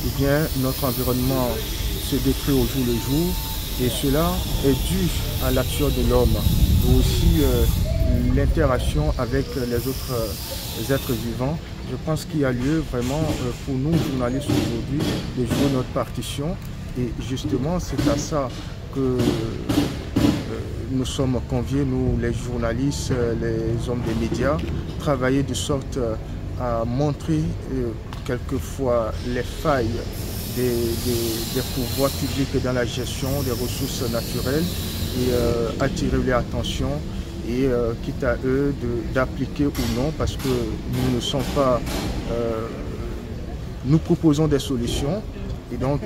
eh bien, notre environnement se détruit au jour le jour et cela est dû à l'action de l'homme, mais aussi l'interaction avec les autres êtres vivants. Je pense qu'il y a lieu vraiment pour nous, journalistes aujourd'hui, de jouer notre partition et justement c'est à ça que nous sommes conviés, nous les journalistes, les hommes des médias, travailler de sorte à montrer quelquefois les failles des pouvoirs publics dans la gestion des ressources naturelles et attirer leur attention et quitte à eux d'appliquer ou non, parce que nous ne sommes pas, nous proposons des solutions et donc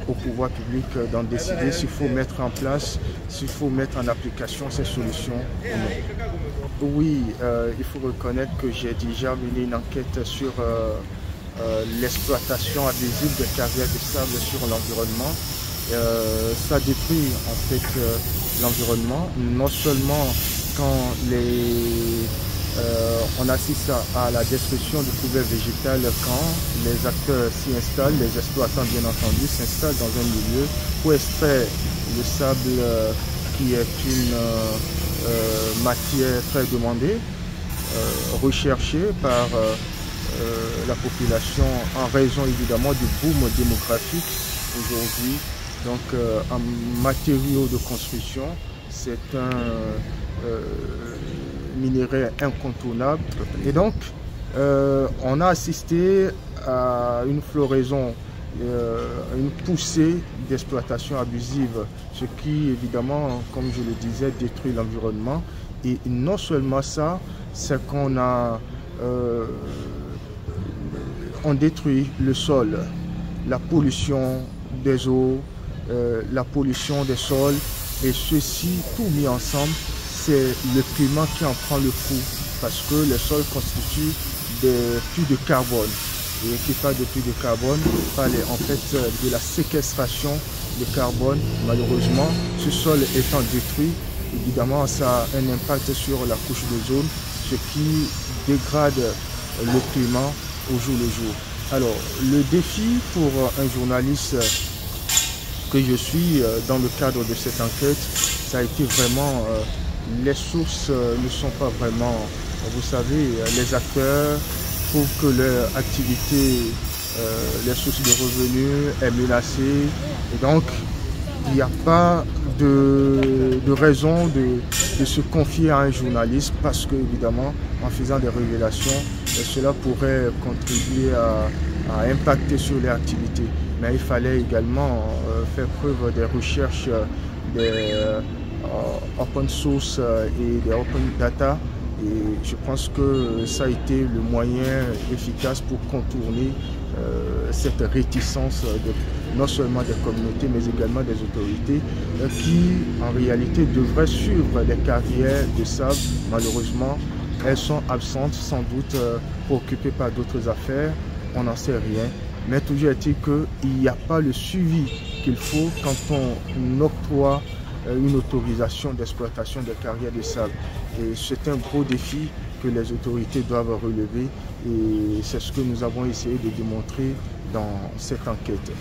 au pouvoir public d'en décider s'il faut mettre en place, s'il faut mettre en application ces solutions ou non. Oui, il faut reconnaître que j'ai déjà mené une enquête sur l'exploitation abusive des carrières de sable sur l'environnement. Ça détruit en fait l'environnement, non seulement quand on assiste à la destruction du couvert végétal, quand les acteurs s'y installent, les exploitants bien entendu s'installent dans un milieu pour extraire le sable qui est une matière très demandée, recherchée par la population en raison évidemment du boom démographique aujourd'hui. Donc en matériaux de construction, c'est un minerai incontournable. Et donc on a assisté à une floraison, une poussée d'exploitation abusive, ce qui évidemment, comme je le disais, détruit l'environnement. Et non seulement ça, c'est qu'on a on détruit le sol, la pollution des eaux, la pollution des sols, et ceci, tout mis ensemble, c'est le climat qui en prend le coup, parce que le sol constitue des puits de carbone. Et qui parle de puits de carbone, parle en fait de la séquestration de carbone. Malheureusement, ce sol étant détruit, évidemment, ça a un impact sur la couche d'ozone, ce qui dégrade le climat au jour le jour. Alors, le défi pour un journaliste que je suis dans le cadre de cette enquête, ça a été vraiment, les sources ne sont pas vraiment, vous savez, les acteurs trouvent que leur activité, les sources de revenus est menacée et donc il n'y a pas de raison de se confier à un journaliste parce que évidemment en faisant des révélations cela pourrait contribuer à impacter sur les activités, mais il fallait également faire preuve des recherches des open source et des open data, et je pense que ça a été le moyen efficace pour contourner cette réticence non seulement des communautés mais également des autorités qui en réalité devraient suivre les carrières de sable. Malheureusement elles sont absentes, sans doute préoccupées par d'autres affaires, on n'en sait rien, mais toujours est-il qu'il n'y a pas le suivi qu'il faut quand on octroie une autorisation d'exploitation des carrières de sable. Et c'est un gros défi que les autorités doivent relever et c'est ce que nous avons essayé de démontrer dans cette enquête.